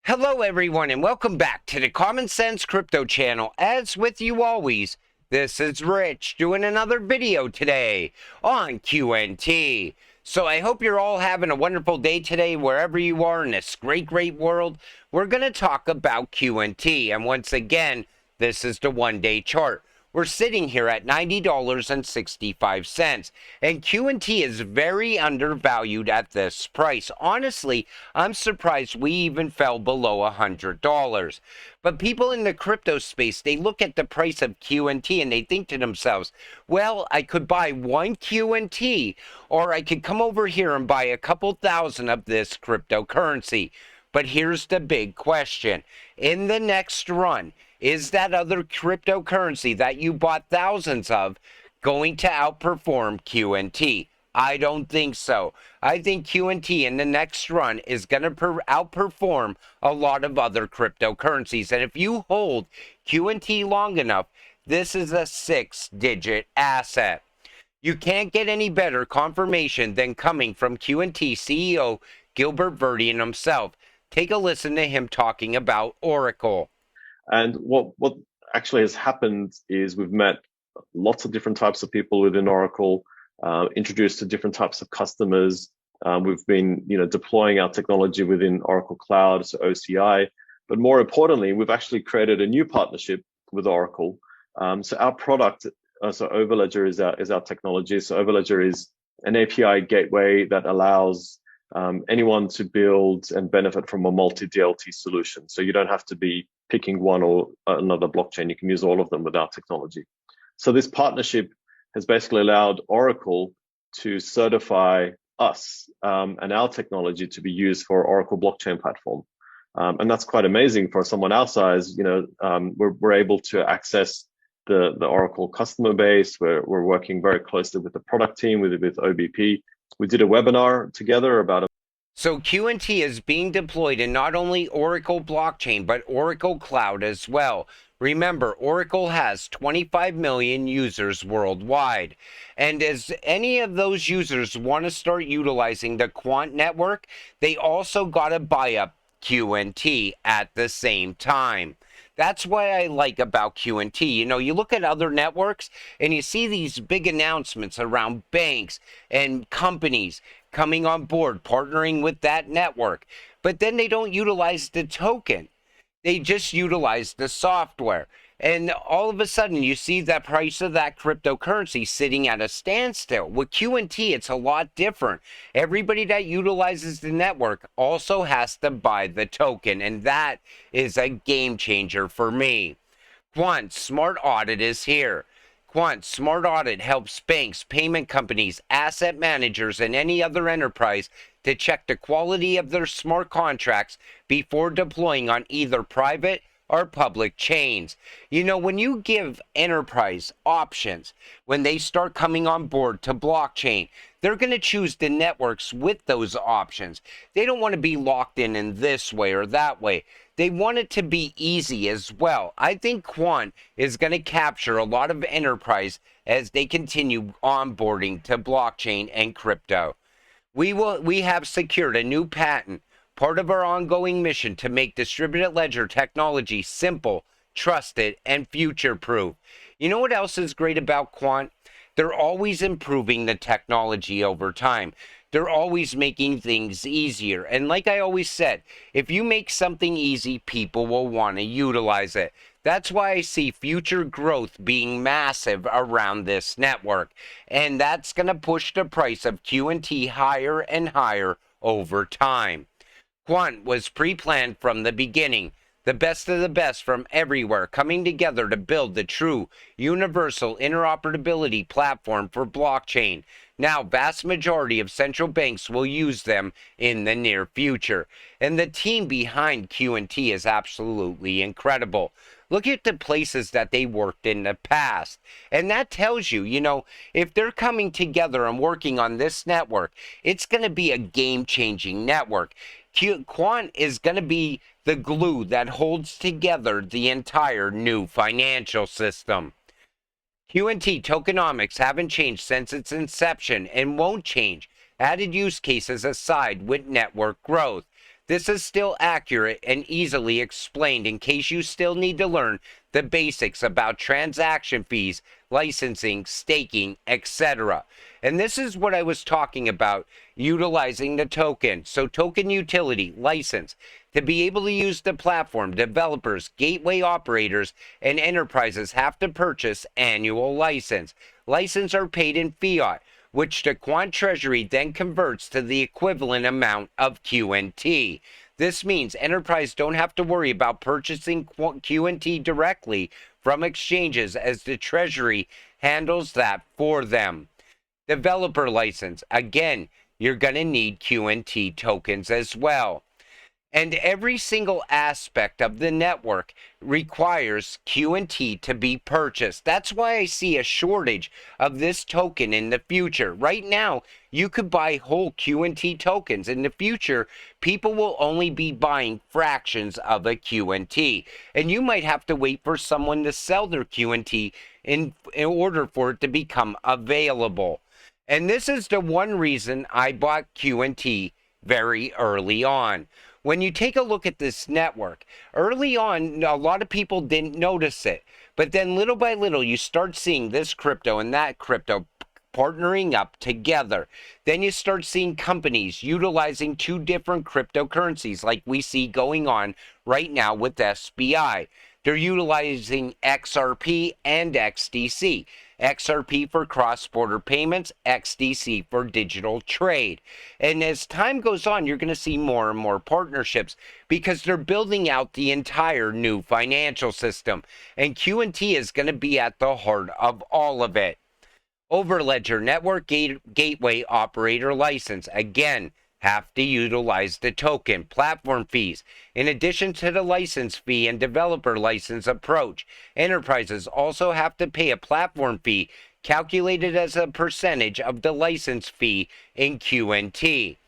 Hello everyone and welcome back to the Common Sense Crypto channel. As with you always, this is Rich doing another video today on QNT. So I hope you're all having a wonderful day today wherever you are in this great world. We're going to talk about QNT, and once again, this is the one-day chart. We're sitting here at $90.65, and QNT is very undervalued at this price. Honestly, I'm surprised we even fell below $100. But people in the crypto space, they look at the price of QNT and they think to themselves, well, I could buy one QNT, or I could come over here and buy a couple thousand of this cryptocurrency. But here's the big question. In the next run, is that other cryptocurrency that you bought thousands of going to outperform QNT? I don't think so. I think QNT in the next run is going to outperform a lot of other cryptocurrencies. And if you hold QNT long enough, this is a 6-digit asset. You can't get any better confirmation than coming from QNT CEO Gilbert Verdian himself. Take a listen to him talking about Oracle. And what actually has happened is we've met lots of different types of people within Oracle, introduced to different types of customers. We've been, deploying our technology within Oracle Cloud, so OCI. But more importantly, we've actually created a new partnership with Oracle. So our product, so Overledger is our technology. So Overledger is an API gateway that allows anyone to build and benefit from a multi-DLT solution. So you don't have to be picking one or another blockchain. You can use all of them with our technology. So this partnership has basically allowed Oracle to certify us and our technology to be used for Oracle blockchain platform. And that's quite amazing for someone our size. We're able to access the Oracle customer base. We're working very closely with the product team, with OBP. We did a webinar together about So QNT is being deployed in not only Oracle blockchain, but Oracle Cloud as well. Remember, Oracle has 25 million users worldwide. And as any of those users want to start utilizing the Quant network, they also got to buy up QNT at the same time. That's what I like about QNT. You look at other networks and you see these big announcements around banks and companies coming on board, partnering with that network. But then they don't utilize the token. They just utilize the software. And all of a sudden, you see the price of that cryptocurrency sitting at a standstill. With QNT, it's a lot different. Everybody that utilizes the network also has to buy the token, and that is a game changer for me. Quant Smart Audit is here. Quant Smart Audit helps banks, payment companies, asset managers, and any other enterprise to check the quality of their smart contracts before deploying on either private or public chains. When you give enterprise options, when they start coming on board to blockchain, they're going to choose the networks with those options. They don't want to be locked in this way or that way. They want it to be easy as well. I think Quant is going to capture a lot of enterprise as they continue onboarding to blockchain and crypto. We have secured a new patent, part of our ongoing mission to make distributed ledger technology simple, trusted, and future-proof. You know what else is great about Quant? They're always improving the technology over time. They're always making things easier. And like I always said, if you make something easy, people will want to utilize it. That's why I see future growth being massive around this network. And that's going to push the price of QNT higher and higher over time. Quant was pre-planned from the beginning. The best of the best from everywhere coming together to build the true universal interoperability platform for blockchain. Now, vast majority of central banks will use them in the near future. And the team behind QNT is absolutely incredible. Look at the places that they worked in the past. And that tells you, if they're coming together and working on this network, it's going to be a game-changing network. Quant is going to be the glue that holds together the entire new financial system. QNT tokenomics haven't changed since its inception and won't change, added use cases aside with network growth. This is still accurate and easily explained in case you still need to learn the basics about transaction fees, licensing, staking, etc. And this is what I was talking about, utilizing the token. So token utility, license. To be able to use the platform, developers, gateway operators, and enterprises have to purchase annual license. Licenses are paid in fiat, which the quant treasury then converts to the equivalent amount of QNT. This means enterprise don't have to worry about purchasing QNT directly from exchanges, as the treasury handles that for them. Developer license. Again, you're going to need QNT tokens as well. And every single aspect of the network requires QNT to be purchased. That's why I see a shortage of this token in the future. Right now, you could buy whole QNT tokens. In the future, people will only be buying fractions of a QNT. And you might have to wait for someone to sell their QNT in order for it to become available. And this is the one reason I bought QNT very early on. When you take a look at this network, early on, a lot of people didn't notice it. But then little by little, you start seeing this crypto and that crypto partnering up together. Then you start seeing companies utilizing two different cryptocurrencies like we see going on right now with SBI. They're utilizing XRP and XDC. XRP for cross-border payments, XDC for digital trade. And as time goes on, you're going to see more and more partnerships because they're building out the entire new financial system. And QNT is going to be at the heart of all of it. Overledger Network Gateway Operator License. Again, have to utilize the token. Platform fees. In addition to the license fee and developer license approach, enterprises also have to pay a platform fee calculated as a percentage of the license fee in QNT.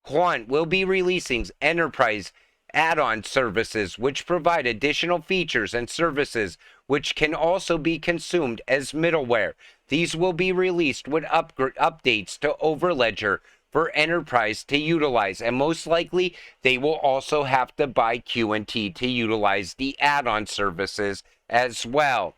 Quant will be releasing enterprise add-on services which provide additional features and services which can also be consumed as middleware. These will be released with updates to Overledger for enterprise to utilize, and most likely they will also have to buy QNT to utilize the add-on services as well.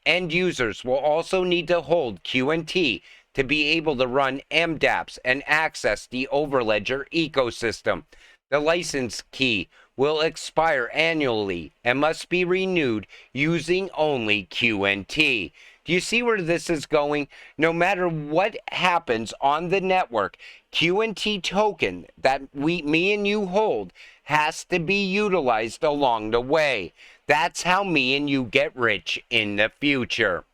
End users will also need to hold QNT to be able to run MDApps and access the Overledger ecosystem. The license key will expire annually and must be renewed using only QNT. Do you see where this is going? No matter what happens on the network, QNT token that me and you hold has to be utilized along the way. That's how me and you get rich in the future.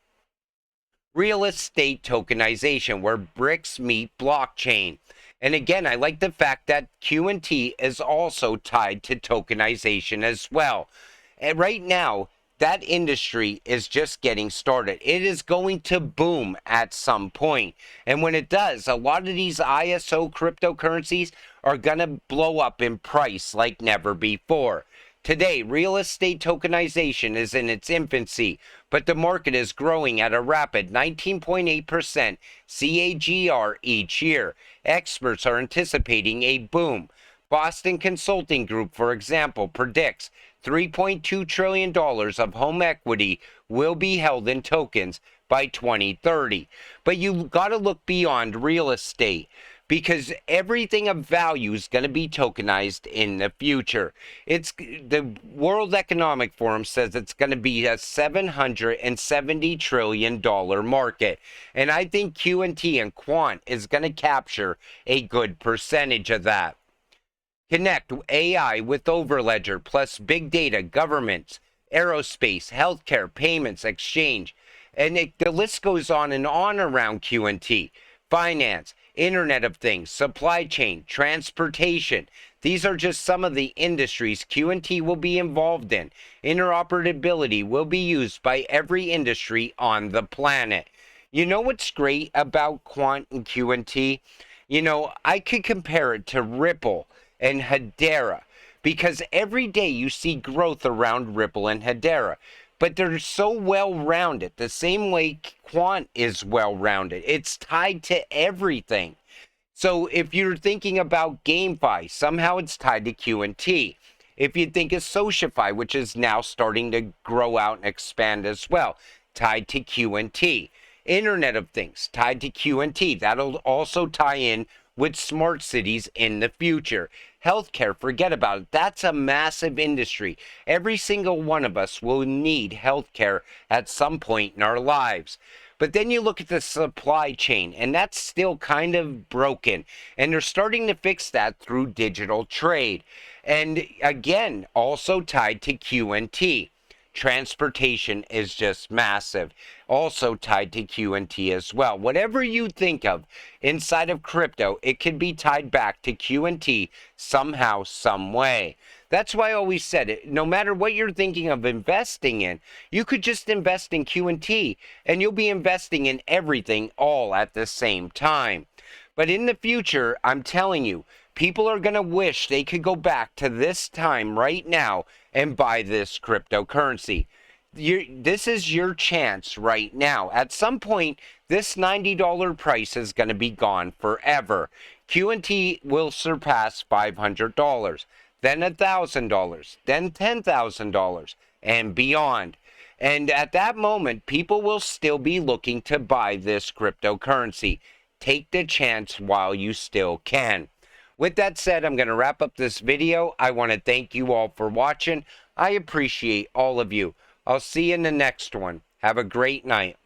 Real estate tokenization, where bricks meet blockchain. And again, I like the fact that QNT is also tied to tokenization as well. And right now, that industry is just getting started. It is going to boom at some point. And when it does, a lot of these ISO cryptocurrencies are going to blow up in price like never before. Today, real estate tokenization is in its infancy, but the market is growing at a rapid 19.8% CAGR each year. Experts are anticipating a boom. Boston Consulting Group, for example, predicts $3.2 trillion of home equity will be held in tokens by 2030. But you got to look beyond real estate, because everything of value is going to be tokenized in the future. It's the World Economic Forum says it's going to be a $770 trillion market. And I think QNT and Quant is going to capture a good percentage of that. Connect AI with Overledger plus big data, governments, aerospace, healthcare, payments, exchange. And the list goes on and on around QNT. Finance, Internet of Things, supply chain, transportation. These are just some of the industries QNT will be involved in. Interoperability will be used by every industry on the planet. You know what's great about Quant and QNT? You know, I could compare it to Ripple and Hedera, because every day you see growth around Ripple and Hedera. But they're so well-rounded, the same way Quant is well-rounded. It's tied to everything. So if you're thinking about GameFi, somehow it's tied to QNT. If you think of Sociify, which is now starting to grow out and expand as well, tied to QNT. Internet of Things, tied to QNT. That'll also tie in with smart cities in the future. Healthcare, forget about it. That's a massive industry. Every single one of us will need healthcare at some point in our lives. But then you look at the supply chain, and that's still kind of broken. And they're starting to fix that through digital trade. And again, also tied to QNT. Transportation is just massive. Also tied to QNT as well. Whatever you think of inside of crypto, it can be tied back to QNT somehow, some way. That's why I always said it. No matter what you're thinking of investing in, you could just invest in QNT and you'll be investing in everything all at the same time. But in the future, I'm telling you, people are going to wish they could go back to this time right now and buy this cryptocurrency. This is your chance right now. At some point, this $90 price is going to be gone forever. QNT will surpass $500, then $1,000, then $10,000, and beyond. And at that moment, people will still be looking to buy this cryptocurrency. Take the chance while you still can. With that said, I'm going to wrap up this video. I want to thank you all for watching. I appreciate all of you. I'll see you in the next one. Have a great night.